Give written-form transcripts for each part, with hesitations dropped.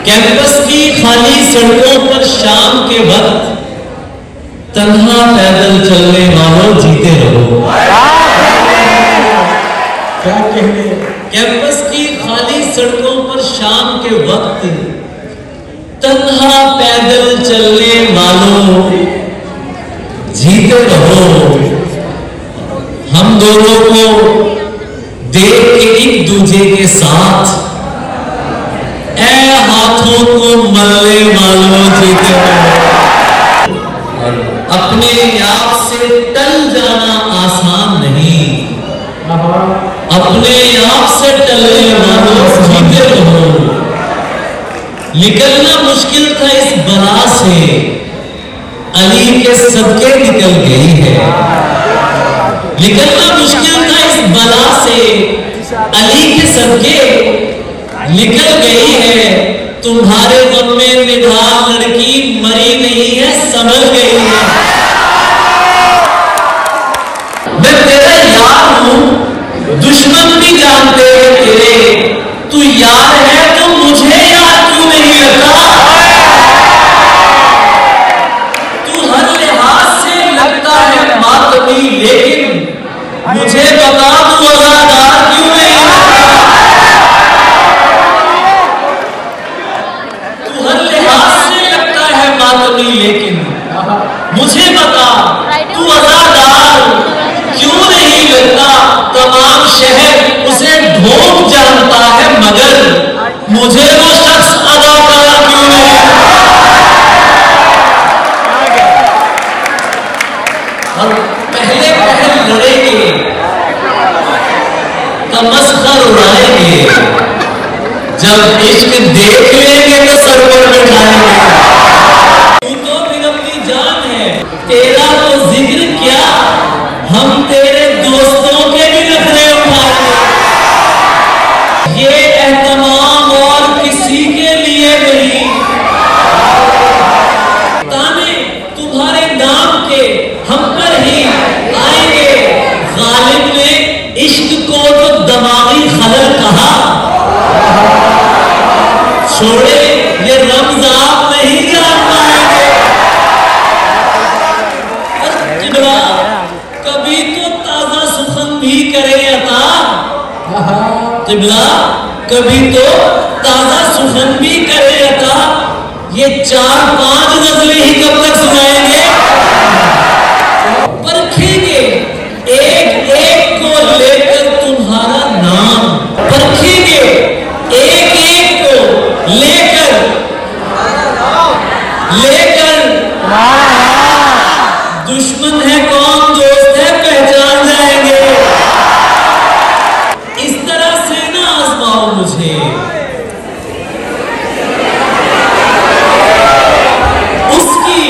Campus की खाली सड़कों पर शाम के वक्त तन्हा पैदल चलने वालों जीते रहो। क्या कहने? कैंपस की खाली सड़कों पर शाम के वक्त तन्हा पैदल चलने वालों जीते रहो। हम दोनों को देख के एक दूजे के साथ हाथों को मलने वालों जीते रहो। अपने आप से टल जाना आसान नहीं, अपने आप से टलने वालों जीते रहो। निकलना मुश्किल था इस बला से, अली के सदके निकल गई है। निकलना मुश्किल था इस बला से, अली के सदके निकल गई है। तुम्हारे गम में निढाल लड़की मरी नहीं है, संभल गई है। मैं तेरा यार हूं, दुश्मन भी जानते हैं तेरे। तू यार है तो मुझे यार क्यों नहीं लगता? तू हर लिहाज से लगता है मातमी, लेकिन मुझे बता तू वफादार क्यों नहीं लगता? तू हर लिहाज से लगता है मातमी, लेकिन मुझे बता तू वफादार क्यों नहीं लगता? तमाम शहर उसे ढोंग जानता है, मगर मुझे वो शख्स अदाकार क्यों नहीं लगता? और पहले पहल लड़ेंगे, तमस्खर उड़ाएंगे, जब इश्क देख लेंगे तो सर पर बिठाएंगे। तू तो फिर अपनी जान है, तेरा तो जिक्र क्या, हम तेरे दोस्तों के भी नखरे उठाएंगे। ये एहतमाम और किसी के लिए नहीं, ताने तुम्हारे नाम के हम पर ही आएंगे। गालिब ने इश्क को तो दमागी खलल कहा, छोड़े ये रम्ज आप नहीं जान पाएंगे। किबला कभी तो ताजा सुखन भी करे अता, किबला कभी तो ताजा सुखन भी करे अता। ये 4-5 गजलें ही कब तक सुनाएंगे? परखेंगे एक एक को लेकर तुम्हारा नाम, परखेंगे एक एक को लेकर दुश्मन है कौन दोस्त है पहचान जाएंगे। इस तरह से ना आजमाओ मुझे, उसकी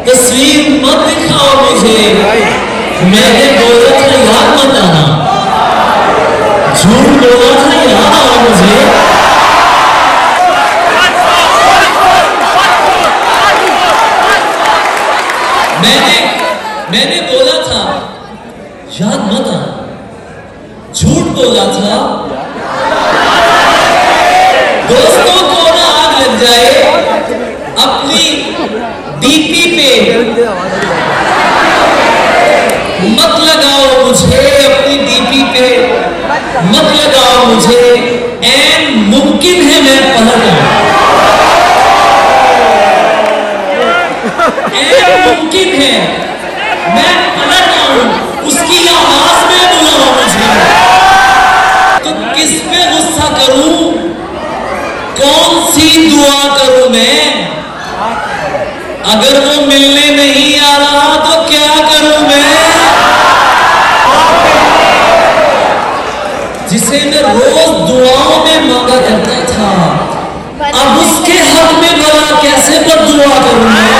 तस्वीर मत दिखाओ मुझे। मैंने बोला था याद मत आना, झूठ बोला था याद आओ मुझे। मैंने बोला था याद मत आना, झूठ बोला था। दोस्तों को ना आग लग जाए, अपनी डीपी पे मत लगाओ मुझे, अपनी डीपी पे मत लगाओ मुझे। ऐन मुमकिन है मैं पलट आऊं, ऐन मुमकिन है मैं पलट आऊं, उसकी आवाज में बुलाओ मुझे। तो किस पे गुस्सा करूं, कौन सी दुआ करूं मैं? अगर वो मिलने नहीं आ रहा तो क्या करूं मैं? जिसे मैं रोज दुआओं में मांगा करता था, अब उसके हक में भला कैसे बद्दुआ करूं मैं?